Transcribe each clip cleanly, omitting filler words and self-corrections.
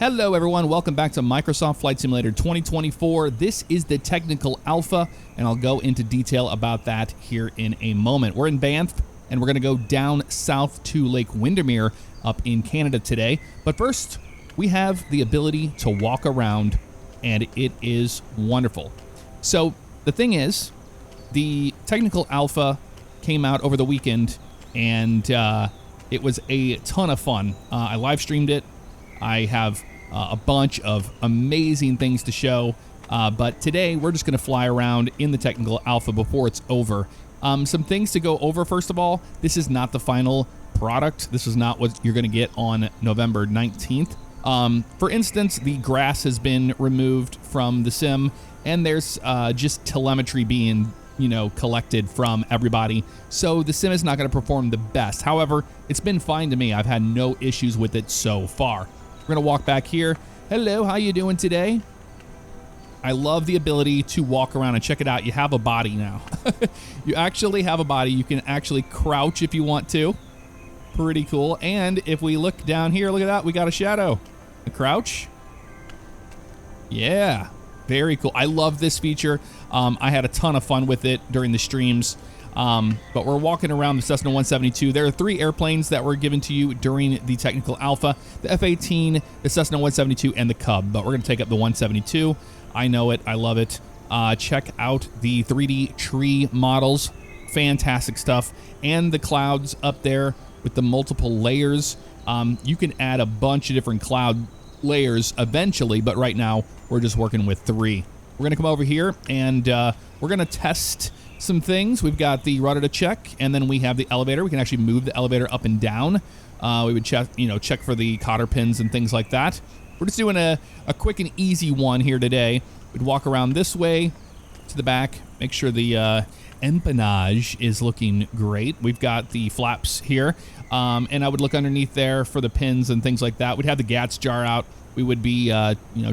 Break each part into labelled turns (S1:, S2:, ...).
S1: Hello everyone, welcome back to Microsoft Flight Simulator 2024. This is the technical alpha, and I'll go into detail about that here in a moment. We're in Banff, and we're going to go down south to Lake Windermere up in Canada today. But first, we have the ability to walk around, and it is wonderful. So the thing is, the technical alpha came out over the weekend, and it was a ton of fun. I live streamed it. I have a bunch of amazing things to show, but today we're just going to fly around in the technical alpha before it's over. Some things to go over. First of all, this is not the final product. This is not what you're going to get on November 19th. For instance, the grass has been removed from the sim, and there's just telemetry being collected from everybody. So the sim is not going to perform the best. However, it's been fine to me. I've had no issues with it so far. We're going to walk back here. Hello, how you doing today? I love the ability to walk around and check it out. You have a body now. You actually have a body. You can actually crouch if you want to. Pretty cool. And if we look down here, look at that. We got a shadow. A crouch. Yeah, very cool. I love this feature. I had a ton of fun with it during the streams. But we're walking around the Cessna 172. There are 3 airplanes that were given to you during the technical alpha: the F-18, the Cessna 172, and the Cub. But we're going to take up the 172. I know it. I love it. Check out the 3D tree models. Fantastic stuff. And the clouds up there with the multiple layers. You can add a bunch of different cloud layers eventually, but right now we're just working with 3. We're going to come over here, and we're going to test some things. We've got the rudder to check, and then we have the elevator. We can actually move the elevator up and down. We would check for the cotter pins and things like that. We're just doing a quick and easy one here today. We'd walk around this way to the back, make sure the empennage is looking great. We've got the flaps here, and I would look underneath there for the pins and things like that. We'd have the GATS jar out. We would be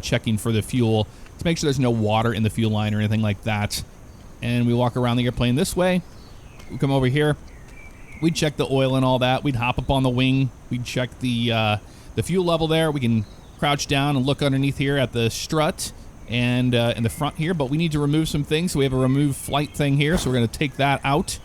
S1: checking for the fuel to make sure there's no water in the fuel line or anything like that. And we walk around the airplane this way. We come over here. We'd check the oil and all that. We'd hop up on the wing. We'd check the fuel level there. We can crouch down and look underneath here at the strut and in the front here. But we need to remove some things. So we have a remove flight thing here. So we're going to take that out.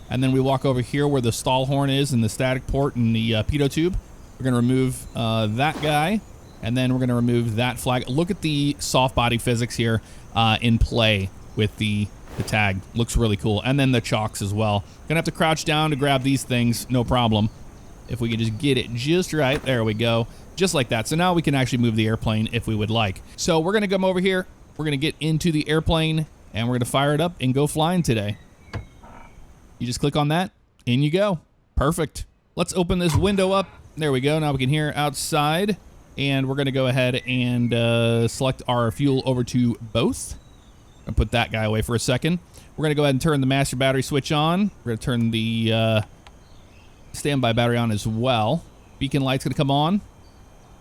S1: And then we walk over here where the stall horn is and the static port and the pitot tube. We're going to remove that guy. And then we're going to remove that flag. Look at the soft body physics here in play with the tag. Looks really cool. And then the chocks as well. Gonna have to crouch down to grab these things, no problem. If we can just get it just right. There we go. Just like that. So now we can actually move the airplane if we would like. So we're gonna come over here. We're gonna get into the airplane, and we're gonna fire it up and go flying today. You just click on that, in you go. Perfect. Let's open this window up. There we go. Now we can hear outside. And we're going to go ahead and select our fuel over to both. And put that guy away for a second. We're going to go ahead and turn the master battery switch on. We're going to turn the standby battery on as well. Beacon light's going to come on.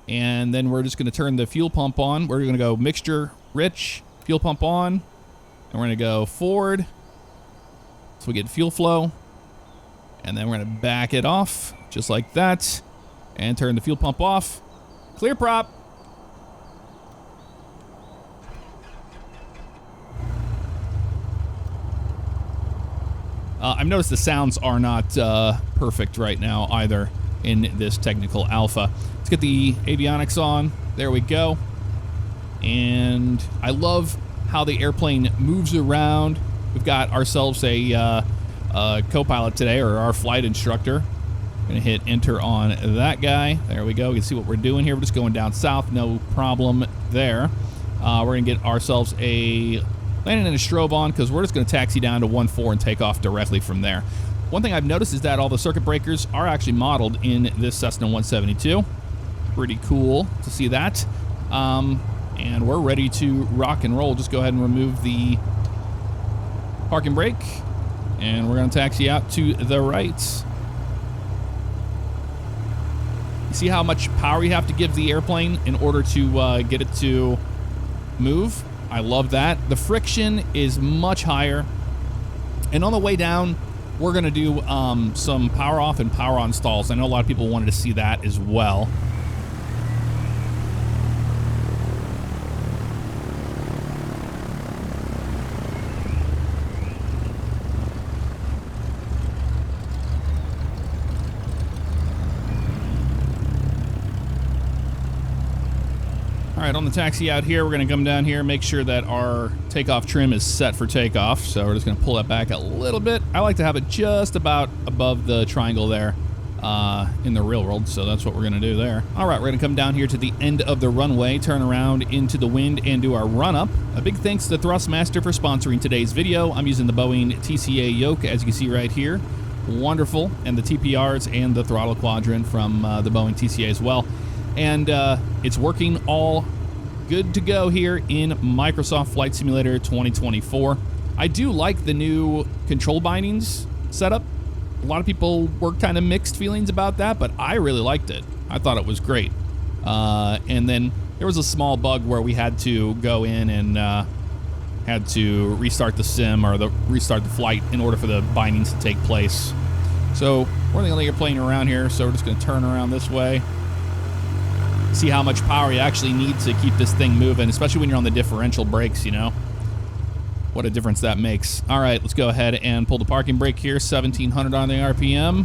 S1: And then we're just going to turn the fuel pump on. We're going to go mixture rich, fuel pump on. And we're going to go forward. So we get fuel flow. And then we're going to back it off just like that. And turn the fuel pump off. Clear prop. I've noticed the sounds are not perfect right now either in this technical alpha. Let's get the avionics on. There we go. And I love how the airplane moves around. We've got ourselves a co-pilot today, or our flight instructor. Gonna hit enter on that guy. There we go. You can see what we're doing here. We're just going down south. No problem there. We're gonna get ourselves a landing and a strobe on, because we're just gonna taxi down to 1-4 and take off directly from there. One thing I've noticed is that all the circuit breakers are actually modeled in this Cessna 172. Pretty cool to see that. And we're ready to rock and roll. Just go ahead and remove the parking brake, and we're gonna taxi out to the right. See how much power you have to give the airplane in order to get it to move? I love that. The friction is much higher. And on the way down, we're going to do some power off and power on stalls. I know a lot of people wanted to see that as well. All right, on the taxi out here, we're going to come down here, make sure that our takeoff trim is set for takeoff. So we're just going to pull that back a little bit. I like to have it just about above the triangle there in the real world, so that's what we're going to do there. All right, we're going to come down here to the end of the runway, turn around into the wind, and do our run-up. A big thanks to Thrustmaster for sponsoring today's video. I'm using the Boeing TCA yoke, as you can see right here. Wonderful. And the TPRs and the throttle quadrant from the Boeing TCA as well. And it's working all good to go here in Microsoft Flight Simulator 2024. I do like the new control bindings setup. A lot of people were kind of mixed feelings about that, but I really liked it. I thought it was great. And then there was a small bug where we had to go in and had to restart the sim or restart the flight in order for the bindings to take place. So we're the only airplane around here, so we're just going to turn around this way. See how much power you actually need to keep this thing moving, especially when you're on the differential brakes, you know? What a difference that makes. All right, let's go ahead and pull the parking brake here. 1,700 on the RPM.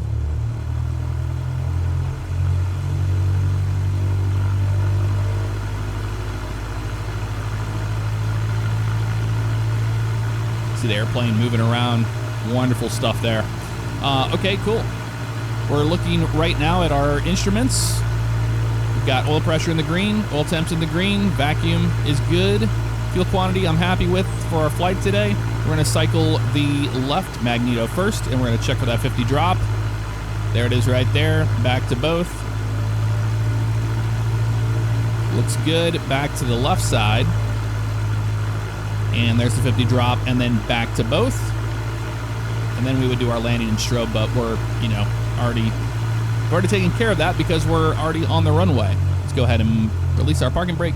S1: See the airplane moving around. Wonderful stuff there. Okay, cool. We're looking right now at our instruments. We've got oil pressure in the green, oil temps in the green, vacuum is good. Fuel quantity I'm happy with for our flight today. We're going to cycle the left magneto first, and we're going to check for that 50 drop. There it is right there. Back to both. Looks good. Back to the left side. And there's the 50 drop, and then back to both. And then we would do our landing and strobe, but we're, you know, already taking care of that because we're already on the runway. Let's go ahead and release our parking brake,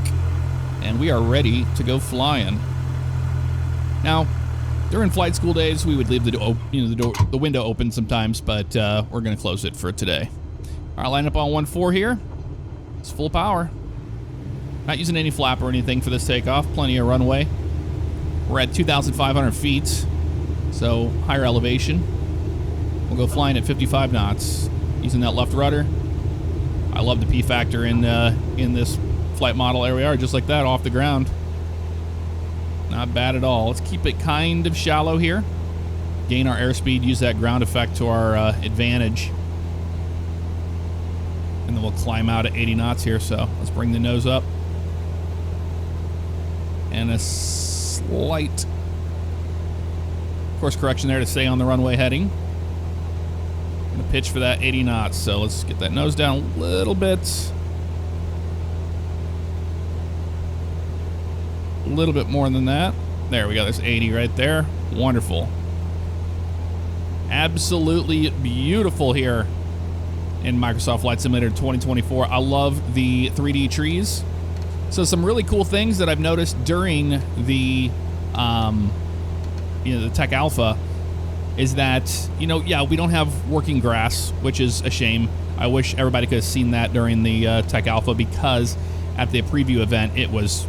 S1: and we are ready to go flying. Now, during flight school days, we would leave the window open sometimes, but we're going to close it for today. All right, line up on 1.4 here. It's full power. Not using any flap or anything for this takeoff. Plenty of runway. We're at 2,500 feet, so higher elevation. We'll go flying at 55 knots using that left rudder. I love the P factor in this flight model. There we are, just like that, off the ground. Not bad at all. Let's keep it kind of shallow here. Gain our airspeed, use that ground effect to our advantage. And then we'll climb out at 80 knots here, so let's bring the nose up. And a slight course correction there to stay on the runway heading. Gonna pitch for that 80 knots, so let's get that nose down a little bit. A little bit more than that. There we go, there's 80 right there. Wonderful. Absolutely beautiful here in Microsoft Flight Simulator 2024. I love the 3D trees. So some really cool things that I've noticed during the the Tech Alpha is that, yeah, we don't have working grass, which is a shame. I wish everybody could have seen that during the Tech Alpha, because at the preview event, it was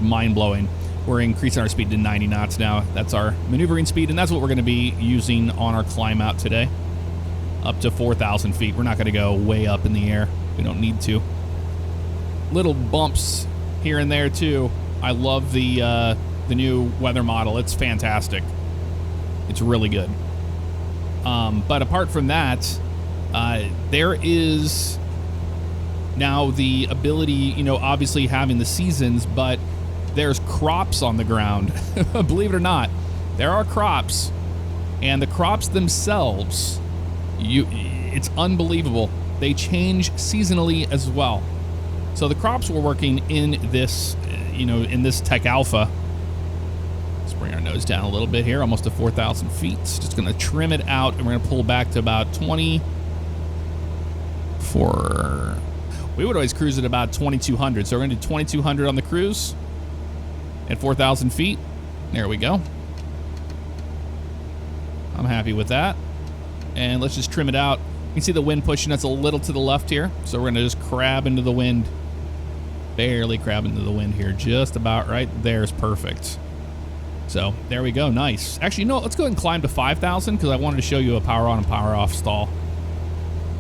S1: mind-blowing. We're increasing our speed to 90 knots now. That's our maneuvering speed, and that's what we're going to be using on our climb out today. Up to 4,000 feet. We're not going to go way up in the air. We don't need to. Little bumps here and there, too. I love the new weather model. It's fantastic. It's really good. But apart from that, there is now the ability, obviously having the seasons, but there's crops on the ground. Believe it or not, there are crops, and the crops themselves, it's unbelievable. They change seasonally as well. So the crops we're working in this, in this Tech Alpha. Let's bring our nose down a little bit here, almost to 4,000 feet. Just going to trim it out, and we're going to pull back to about 20. We would always cruise at about 2,200, so we're going to do 2,200 on the cruise at 4,000 feet. There we go. I'm happy with that. And let's just trim it out. You can see the wind pushing us a little to the left here, so we're going to just crab into the wind. Barely crab into the wind here. Just about right there is perfect. So there we go. Nice. Actually, let's go ahead and climb to 5,000, because I wanted to show you a power on and power off stall.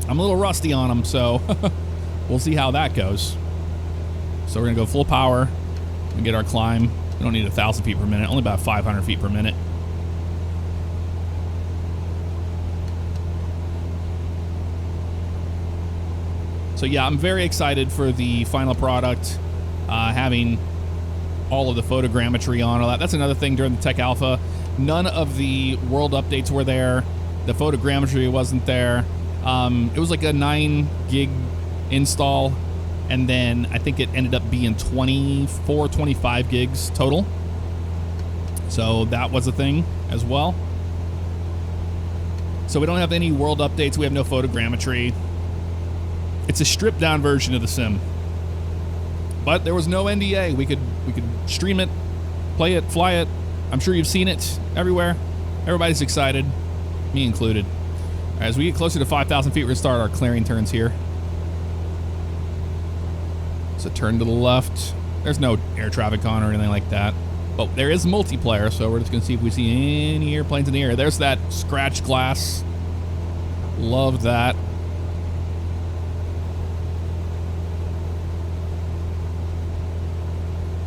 S1: I'm a little rusty on them, so we'll see how that goes. So So we're gonna go full power and get our climb. We don't need 1,000 feet per minute, only about 500 feet per minute. So yeah, I'm very excited for the final product, having all of the photogrammetry on, all that. That's another thing during the Tech Alpha. None of the world updates were there. The photogrammetry wasn't there. It was like a 9 gig install, and then I think it ended up being 24, 25 gigs total. So that was a thing as well. So we don't have any world updates. We have no photogrammetry. It's a stripped down version of the sim. But there was no NDA. We could stream it, play it, fly it. I'm sure you've seen it everywhere. Everybody's excited, me included. As we get closer to 5,000 feet, we're gonna start our clearing turns here. So turn to the left. There's no air traffic on or anything like that. But there is multiplayer, so we're just gonna see if we see any airplanes in the air. There's that scratch glass. Love that.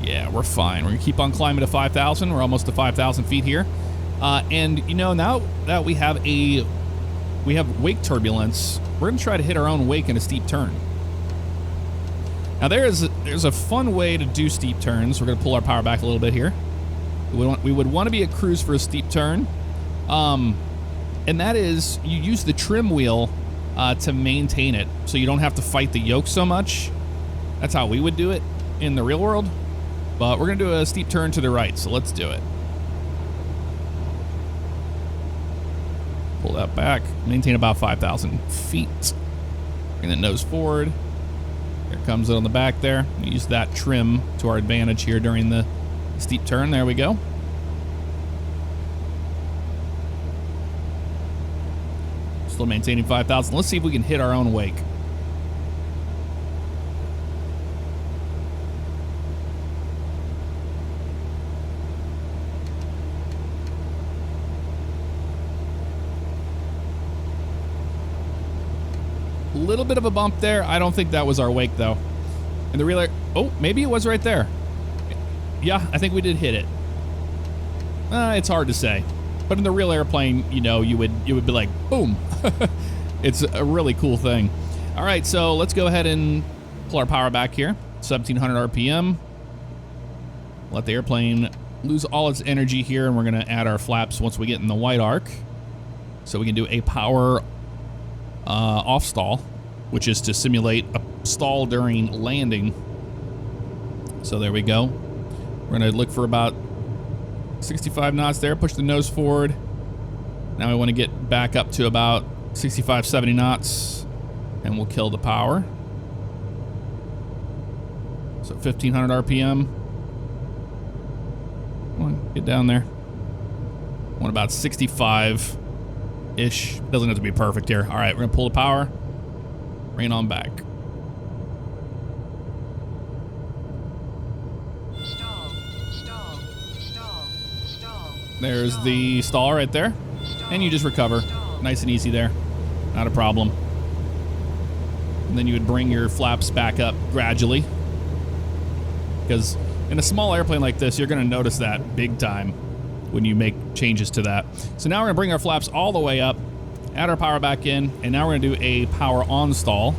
S1: Yeah, we're fine. We're gonna keep on climbing to 5,000. We're almost to 5,000 feet here. And you know, now that we have wake turbulence, we're gonna try to hit our own wake in a steep turn. Now there's a fun way to do steep turns. We're gonna pull our power back a little bit here. We would want to be at cruise for a steep turn, and that is you use the trim wheel to maintain it, so you don't have to fight the yoke so much. That's how we would do it in the real world. But we're gonna do a steep turn to the right, so let's do it. Pull that back, maintain about 5,000 feet. Bring that nose forward. Here comes it on the back there. Use that trim to our advantage here during the steep turn. There we go. Still maintaining 5,000. Let's see if we can hit our own wake. Little bit of a bump there. I don't think that was our wake though. And the real oh, maybe it was right there. Yeah, I think we did hit it. It's hard to say, but in the real airplane, you know, you would be like boom. It's a really cool thing. All right, so let's go ahead and pull our power back here. 1,700 RPM. Let the airplane lose all its energy here, and we're gonna add our flaps once we get in the white arc, so we can do a power off stall, which is to simulate a stall during landing. So there we go. We're gonna look for about 65 knots there, push the nose forward. Now we want to get back up to about 65, 70 knots, and we'll kill the power. So 1,500 RPM. Come on, get down there. Want about 65-ish. Doesn't have to be perfect here. All right, we're gonna pull the power. Bring it on back. There's the stall right there. And you just recover. Nice and easy there. Not a problem. And then you would bring your flaps back up gradually. Because in a small airplane like this, you're going to notice that big time when you make changes to that. So now we're going to bring our flaps all the way up, add our power back in, and now we're going to do a power on stall.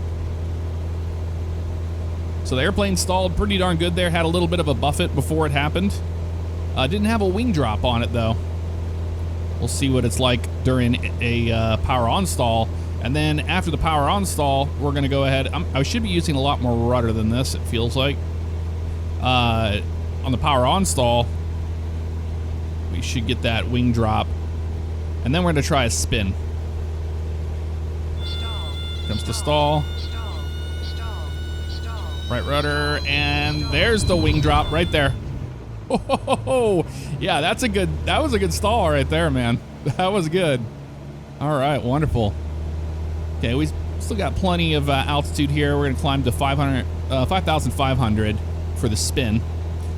S1: So the airplane stalled pretty darn good there. Had a little bit of a buffet before it happened. Didn't have a wing drop on it though. We'll see what it's like during a power on stall. And then after the power on stall, we're going to go ahead. I should be using a lot more rudder than this, it feels like. On the power on stall, we should get that wing drop. And then we're going to try a spin. Comes to stall. Right rudder, and there's the wing drop right there. Oh, yeah, that was a good stall right there, man. That was good. All right, wonderful. Okay, we still got plenty of altitude here. We're gonna climb to 5,500 for the spin.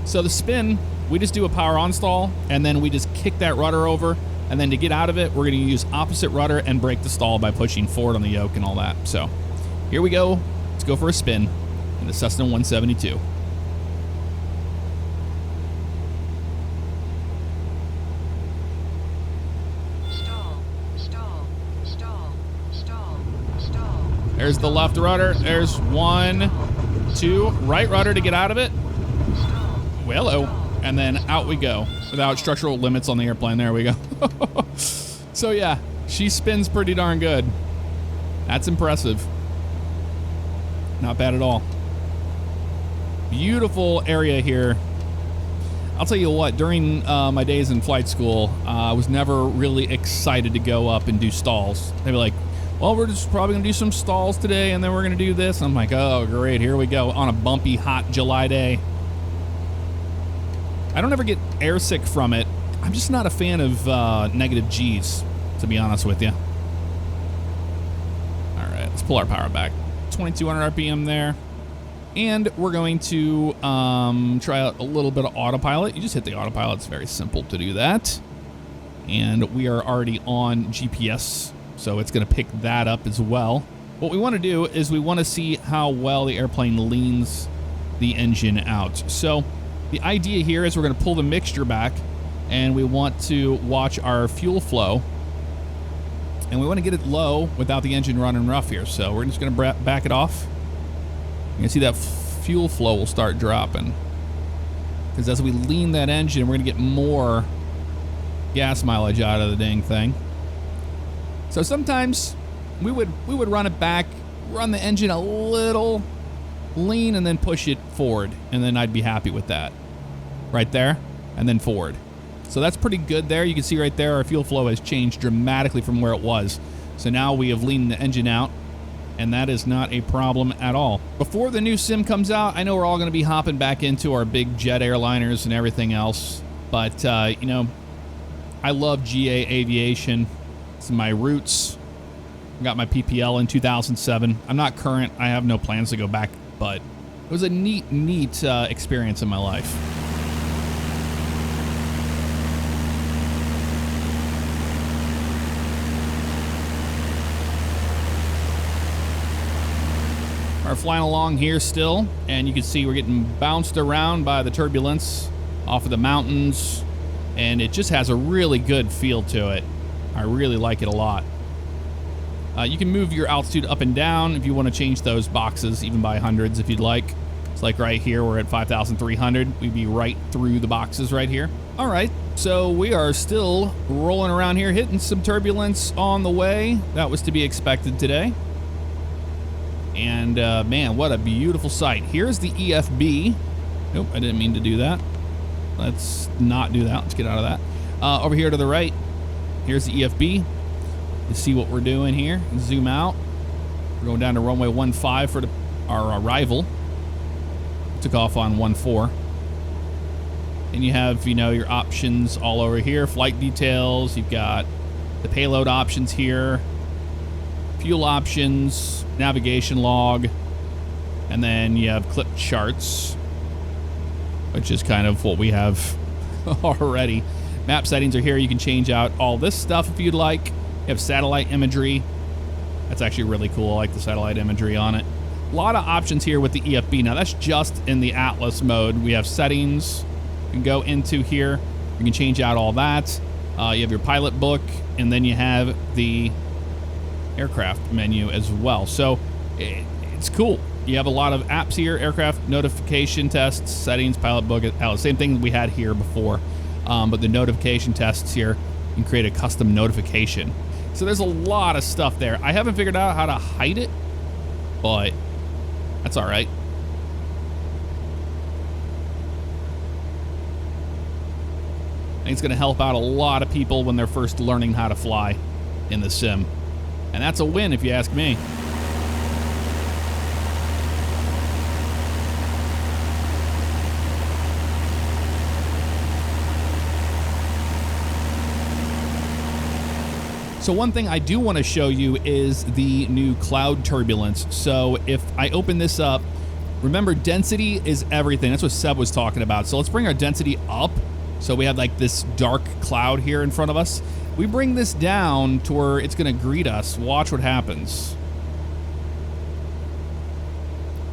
S1: So the spin, we just do a power on stall, and then we just kick that rudder over, and then to get out of it, we're gonna use opposite rudder and break the stall by pushing forward on the yoke and all that. So here we go. Let's go for a spin in the Cessna 172. There's the left rudder. There's 1, 2. Right rudder to get out of it. Well, hello. And then out we go without structural limits on the airplane. There we go. So yeah, she spins pretty darn good. That's impressive. Not bad at all. Beautiful area here. I'll tell you what, during my days in flight school, I was never really excited to go up and do stalls. They'd be like, well, we're just probably gonna do some stalls today and then we're gonna do this. I'm like, oh great, here we go on a bumpy, hot July day. I don't ever get airsick from it. I'm just not a fan of negative G's, to be honest with you. All right, let's pull our power back. 2200 RPM there. And we're going to try out a little bit of autopilot. You just hit the autopilot. It's very simple to do that. And we are already on GPS, so it's going to pick that up as well. What we want to do is we want to see how well the airplane leans the engine out. So the idea here is we're going to pull the mixture back, and we want to watch our fuel flow. And we want to get it low without the engine running rough here. So we're just going to back it off. You can see that fuel flow will start dropping. Because as we lean that engine, we're going to get more gas mileage out of the dang thing. So sometimes we would run it back, run the engine a little lean, and then push it forward. And then I'd be happy with that. Right there, and then forward. So that's pretty good there. You can see right there our fuel flow has changed dramatically from where it was. So now we have leaned the engine out, and that is not a problem at all. Before the new sim comes out, I know we're all going to be hopping back into our big jet airliners and everything else. But, you know, I love GA aviation. It's my roots. I got my PPL in 2007. I'm not current. I have no plans to go back, but it was a neat experience in my life. We're flying along here still, and you can see we're getting bounced around by the turbulence off of the mountains, and it just has a really good feel to it. I really like it a lot. You can move your altitude up and down if you want to change those boxes, even by hundreds if you'd like. It's like right here, we're at 5,300. We'd be right through the boxes right here. All right, so we are still rolling around here, hitting some turbulence on the way. That was to be expected today. And man, what a beautiful sight. Here's the EFB. Nope, I didn't mean to do that. Let's not do that. Let's get out of that. Over here to the right, here's the EFB. You see what we're doing here. Zoom out. We're going down to runway 15 for our arrival. Took off on 14. And you have, you know, your options all over here. Flight details. You've got the payload options here. Fuel options, navigation log, and then you have clip charts, which is kind of what we have already. Map settings are here. You can change out all this stuff if you'd like. You have satellite imagery. That's actually really cool. I like the satellite imagery on it. A lot of options here with the EFB. Now that's just in the Atlas mode. We have settings. You can go into here. You can change out all that. You have your pilot book, and then you have the aircraft menu as well. So it's cool. You have a lot of apps here: aircraft notification tests, settings, pilot book, same thing we had here before. But the notification tests here, you can create a custom notification. So there's a lot of stuff there. I haven't figured out how to hide it, but that's all right. I think it's going to help out a lot of people when they're first learning how to fly in the sim. And that's a win if you ask me. So one thing I do want to show you is the new cloud turbulence. So if I open this up, remember density is everything. That's what Seb was talking about. So let's bring our density up. So we have like this dark cloud here in front of us. We bring this down to where it's going to greet us. Watch what happens.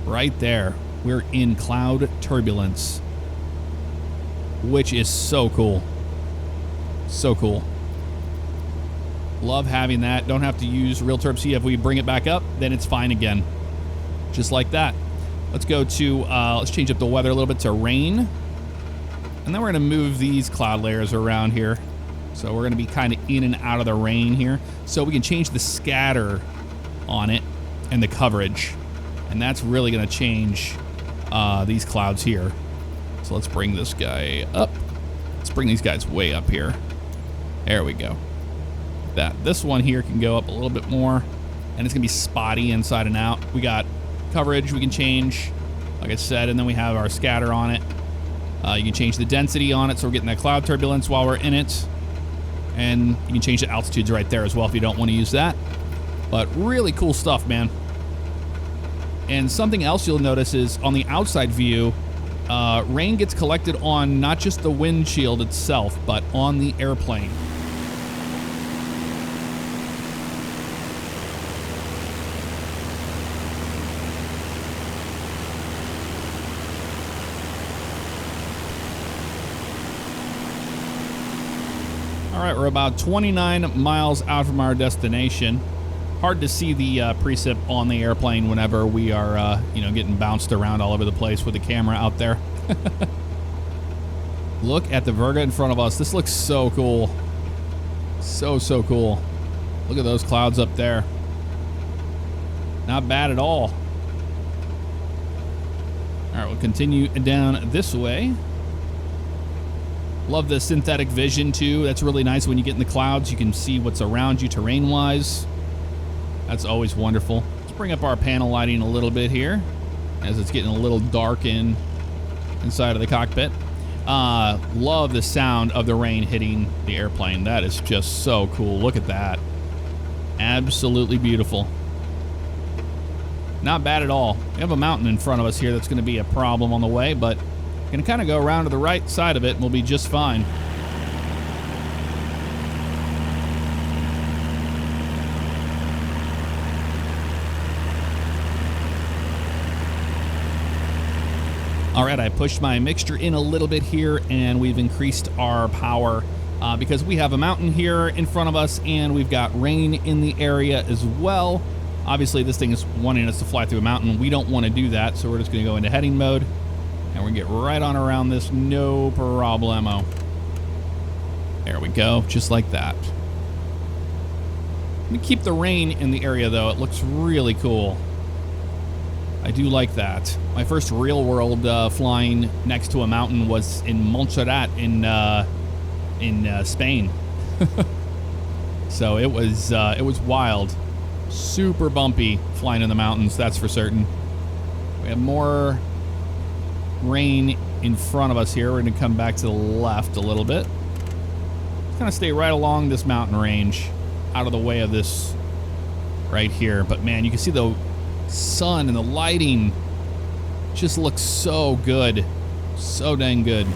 S1: Right there. We're in cloud turbulence, which is so cool. So cool. Love having that. Don't have to use real turb C. If we bring it back up, then it's fine again. Just like that. Let's go to, let's change up the weather a little bit to rain. And then we're going to move these cloud layers around here. So we're going to be kind of in and out of the rain here. So we can change the scatter on it and the coverage. And that's really going to change these clouds here. So let's bring this guy up. Let's bring these guys way up here. There we go. This one here can go up a little bit more, and it's gonna be spotty inside and out. We got coverage we can change, like I said, and then we have our scatter on it. You can change the density on it, so we're getting that cloud turbulence while we're in it. And you can change the altitudes right there as well if you don't want to use that. But really cool stuff, man. And something else you'll notice is on the outside view, rain gets collected on not just the windshield itself, but on the airplane. All right, we're about 29 miles out from our destination. Hard to see the precip on the airplane whenever we are, getting bounced around all over the place with the camera out there. Look at the Virga in front of us. This looks so cool. So cool. Look at those clouds up there. Not bad at all. All right, we'll continue down this way. Love the synthetic vision too. That's really nice. When you get in the clouds, you can see what's around you terrain-wise. That's always wonderful. Let's bring up our panel lighting a little bit here as it's getting a little dark inside of the cockpit. Love the sound of the rain hitting the airplane. That is just so cool. Look at that. Absolutely beautiful. Not bad at all. We have a mountain in front of us here that's going to be a problem on the way, but going to kind of go around to the right side of it and we'll be just fine. All right, I pushed my mixture in a little bit here and we've increased our power because we have a mountain here in front of us and we've got rain in the area as well. Obviously, this thing is wanting us to fly through a mountain. We don't want to do that, so we're just going to go into heading mode. And we're going to get right on around this, no problemo. There we go, just like that. Let me keep the rain in the area, though. It looks really cool. I do like that. My first real world flying next to a mountain was in Montserrat in Spain. So it was wild. Super bumpy flying in the mountains, that's for certain. We have more rain in front of us here. We're going to come back to the left a little bit. Just kind of stay right along this mountain range, out of the way of this right here. But man, you can see the sun and the lighting just looks so good. So dang good.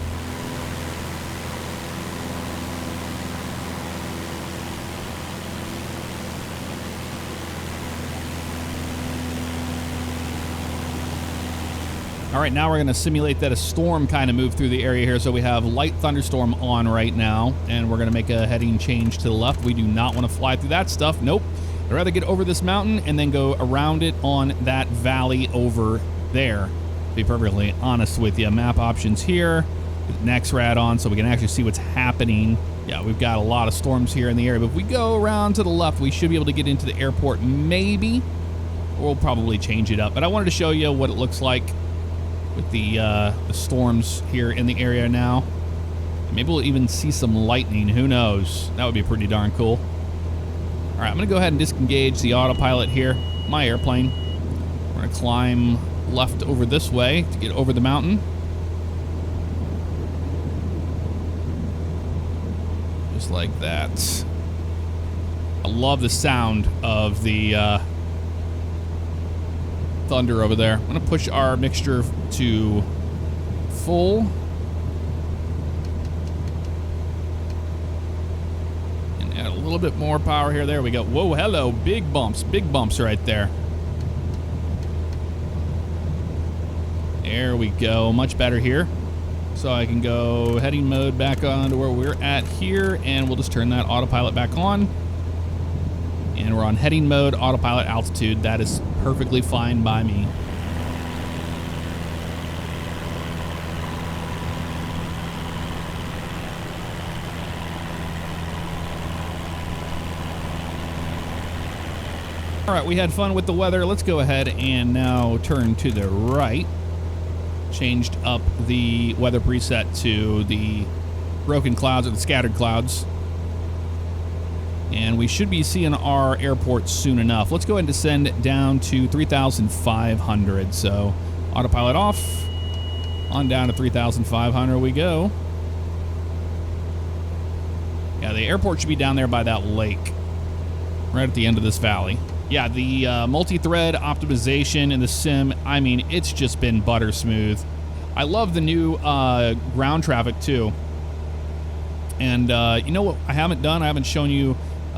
S1: All right, now we're going to simulate that a storm kind of moved through the area here. So we have light thunderstorm on right now, and we're going to make a heading change to the left. We do not want to fly through that stuff. Nope. I'd rather get over this mountain and then go around it on that valley over there. To be perfectly honest with you. Map options here. Next rad on so we can actually see what's happening. Yeah, we've got a lot of storms here in the area. But if we go around to the left, we should be able to get into the airport maybe. Or we'll probably change it up. But I wanted to show you what it looks like with the storms here in the area now. Maybe we'll even see some lightning. Who knows? That would be pretty darn cool. All right, I'm going to go ahead and disengage the autopilot here. My airplane. We're going to climb left over this way to get over the mountain. Just like that. I love the sound of the thunder over there. I'm going to push our mixture to full. And add a little bit more power here. There we go. Whoa, hello. Big bumps right there. There we go. Much better here. So I can go heading mode back on to where we're at here, and we'll just turn that autopilot back on. And we're on heading mode, autopilot altitude. That is perfectly fine by me. All right, we had fun with the weather. Let's go ahead and now turn to the right. Changed up the weather preset to the broken clouds or the scattered clouds. And we should be seeing our airport soon enough. Let's go ahead and descend down to 3,500. So autopilot off, on down to 3,500 we go. Yeah, the airport should be down there by that lake, right at the end of this valley. Yeah, the multi-thread optimization in the sim, I mean, it's just been butter smooth. I love the new ground traffic too. And you know what I haven't done? I haven't shown you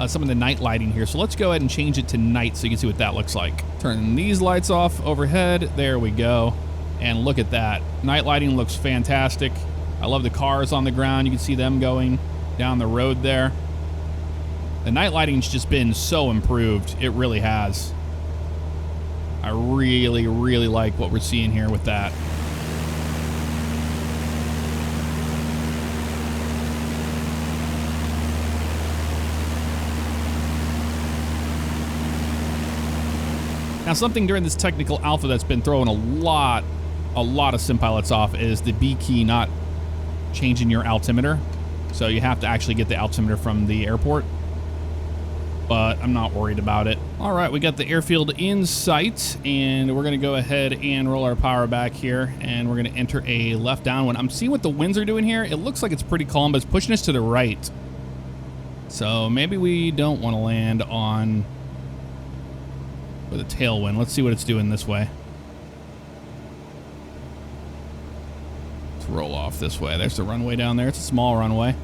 S1: some of the night lighting here. So let's go ahead and change it to night so you can see what that looks like. Turn these lights off overhead. There we go. And look at that. Night lighting looks fantastic. I love the cars on the ground. You can see them going down the road there. The night lighting's just been so improved. It really has. I really, really like what we're seeing here with that. Now, something during this technical alpha that's been throwing a lot of sim pilots off is the B key not changing your altimeter. So you have to actually get the altimeter from the airport. But I'm not worried about it. All right, we got the airfield in sight, and we're gonna go ahead and roll our power back here, and we're gonna enter a left downwind. I'm seeing what the winds are doing here. It looks like it's pretty calm, but it's pushing us to the right. So maybe we don't want to land on with a tailwind. Let's see what it's doing this way. Let's roll off this way. There's the runway down there. It's a small runway.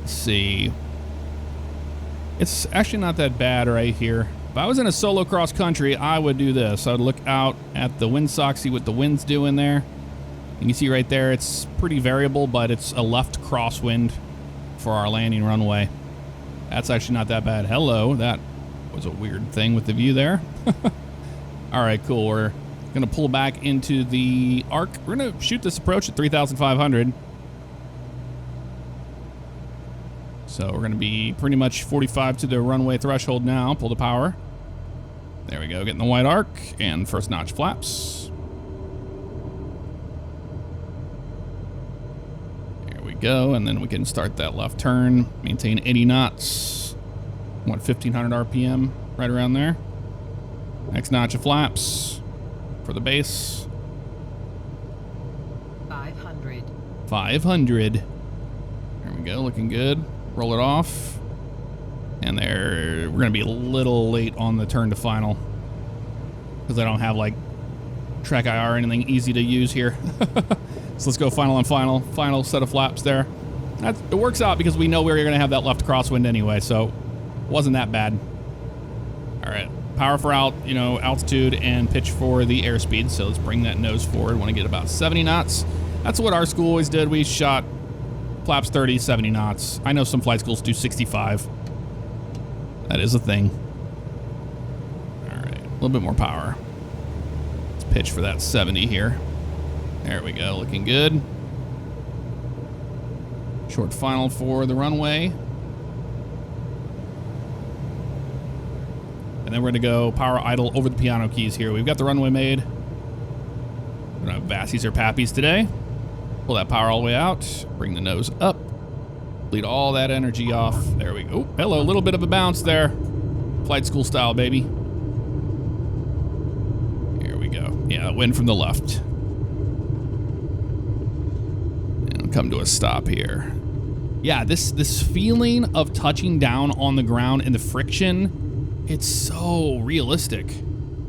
S1: Let's see. It's actually not that bad right here. If I was in a solo cross country, I would do this. I would look out at the windsock, see what the wind's doing there. And you see right there, it's pretty variable, but it's a left crosswind for our landing runway. That's actually not that bad. Hello, that was a weird thing with the view there. All right, cool. We're gonna pull back into the arc. We're gonna shoot this approach at 3,500. So we're going to be pretty much 45 to the runway threshold now. Pull the power. There we go. Getting the white arc and first notch flaps. There we go. And then we can start that left turn. Maintain 80 knots. 1,500 RPM. Right around there. Next notch of flaps for the base.
S2: 500.
S1: 500. There we go. Looking good. Roll it off, and there we're gonna be a little late on the turn to final because I don't have like track IR or anything easy to use here. So let's go final on final set of flaps there. It works out because we know we're gonna have that left crosswind anyway, so it wasn't that bad. All right, power for altitude and pitch for the airspeed. So let's bring that nose forward. Want to get about 70 knots. That's what our school always did. We shot flaps 30, 70 knots. I know some flight schools do 65. That is a thing. All right, a little bit more power. Let's pitch for that 70 here. There we go, looking good. Short final for the runway. And then we're gonna go power idle over the piano keys here. We've got the runway made. We don't have Vassies or Pappies today. Pull that power all the way out. Bring the nose up. Bleed all that energy off. There we go. Hello, a little bit of a bounce there. Flight school style, baby. Here we go. Yeah, wind from the left. And come to a stop here. Yeah, this feeling of touching down on the ground and the friction, it's so realistic.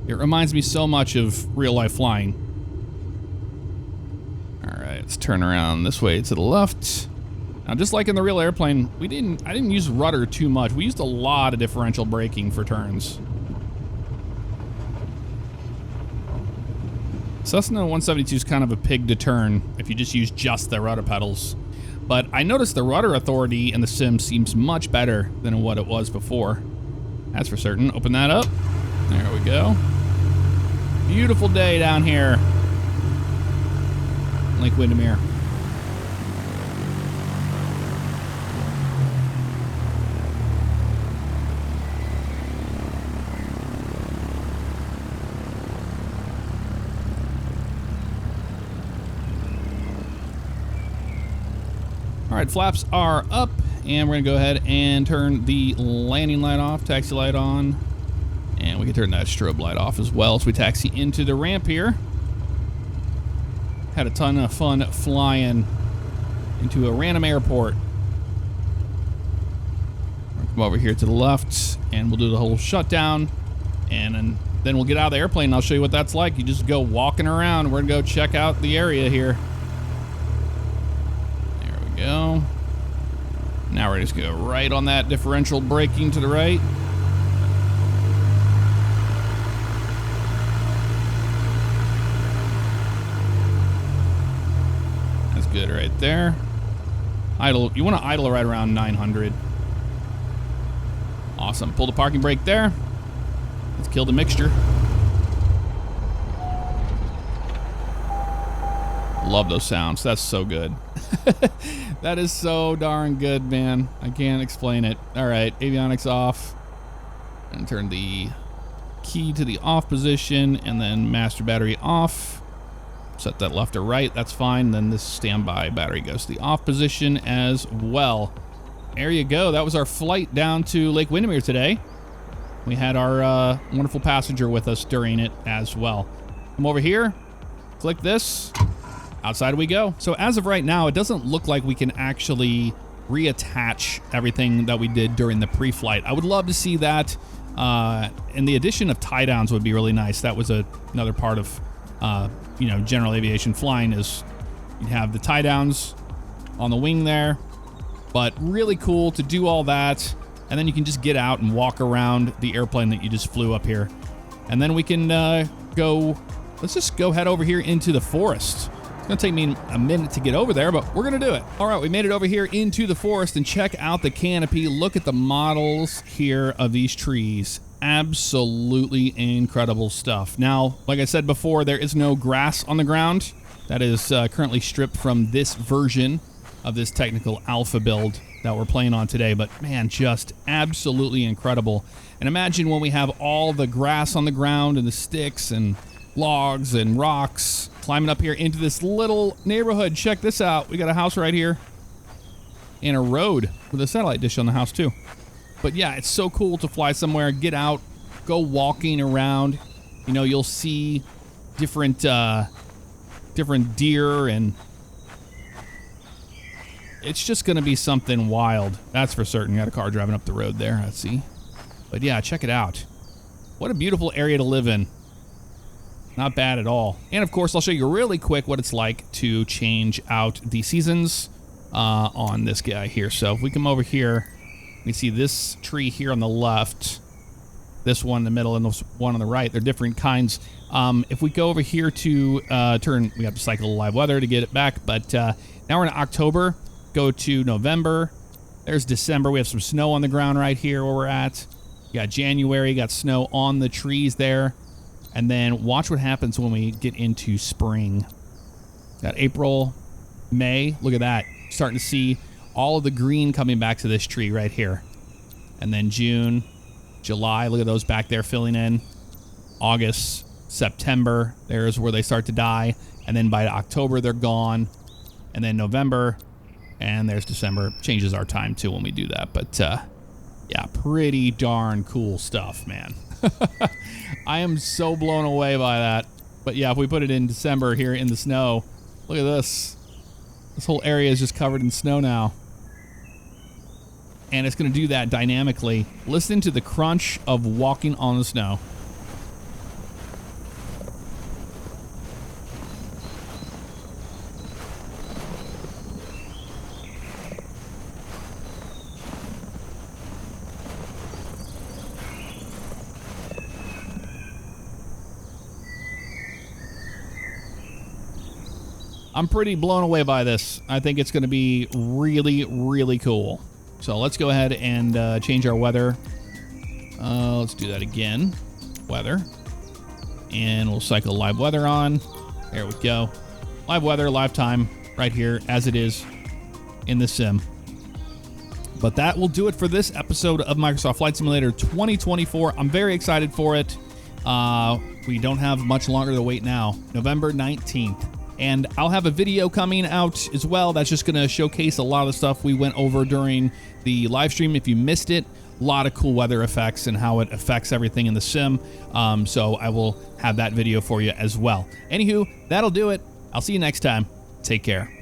S1: It reminds me so much of real life flying. Let's turn around this way to the left. Now, just like in the real airplane, I didn't use rudder too much. We used a lot of differential braking for turns. Cessna 172 is kind of a pig to turn if you just use just the rudder pedals. But I noticed the rudder authority in the sim seems much better than what it was before. That's for certain. Open that up. There we go. Beautiful day down here. Lake Windermere. All right, flaps are up, and we're gonna go ahead and turn the landing light off, taxi light on, and we can turn that strobe light off as well as we taxi into the ramp here. Had a ton of fun flying into a random airport. We'll come over here to the left, and we'll do the whole shutdown, and then we'll get out of the airplane, and I'll show you what that's like. You just go walking around. We're gonna go check out the area here. Go. Now we're just going to go right on that differential braking to the right. That's good right there. Idle. You want to idle right around 900. Awesome. Pull the parking brake there. Let's kill the mixture. Love those sounds. That's so good. That is so darn good, man. I can't explain it. All right, avionics off. And turn the key to the off position, and then master battery off. Set that left or right. That's fine. Then this standby battery goes to the off position as well. There you go. That was our flight down to Lake Windermere today. We had our wonderful passenger with us during it as well. Come over here. Click this. Outside we go. So as of right now, it doesn't look like we can actually reattach everything that we did during the pre-flight. I would love to see that. And the addition of tie downs would be really nice. That was another part of, general aviation flying is you have the tie downs on the wing there, but really cool to do all that. And then you can just get out and walk around the airplane that you just flew up here. And then we can let's just go head over here into the forest. It's gonna take me a minute to get over there, but we're gonna do it. All right, we made it over here into the forest, and check out the canopy. Look at the models here of these trees. Absolutely incredible stuff. Now, like I said before, there is no grass on the ground. That is currently stripped from this version of this technical alpha build that we're playing on today, but man, just absolutely incredible. And imagine when we have all the grass on the ground and the sticks and logs and rocks climbing up here into this little neighborhood. Check this out. We got a house right here and a road with a satellite dish on the house too. But yeah, it's so cool to fly somewhere, get out, go walking around. You know, you'll see different deer, and it's just going to be something wild. That's for certain. Got a car driving up the road there. Let's see. But yeah, check it out. What a beautiful area to live in. Not bad at all. And of course, I'll show you really quick what it's like to change out the seasons on this guy here. So if we come over here, we see this tree here on the left, this one in the middle, and this one on the right. They're different kinds. If we go over here to turn, we have to cycle live weather to get it back. But now we're in October. Go to November. There's December. We have some snow on the ground right here where we're at. You got January, got snow on the trees there. And then watch what happens when we get into spring. Got April, May. Look at that. Starting to see all of the green coming back to this tree right here. And then June, July. Look at those back there filling in. August, September. There's where they start to die. And then by October, they're gone. And then November. And there's December. Changes our time too when we do that. But yeah, pretty darn cool stuff, man. I am so blown away by that. But yeah, if we put it in December here in the snow, look at this. This whole area is just covered in snow now. And it's going to do that dynamically. Listen to the crunch of walking on the snow. I'm pretty blown away by this. I think it's going to be really, really cool. So let's go ahead and change our weather. Let's do that again. Weather. And we'll cycle live weather on. There we go. Live weather, live time, right here as it is in the sim. But that will do it for this episode of Microsoft Flight Simulator 2024. I'm very excited for it. We don't have much longer to wait now. November 19th. And I'll have a video coming out as well that's just going to showcase a lot of the stuff we went over during the live stream. If you missed it, a lot of cool weather effects and how it affects everything in the sim. So I will have that video for you as well. Anywho, that'll do it. I'll see you next time. Take care.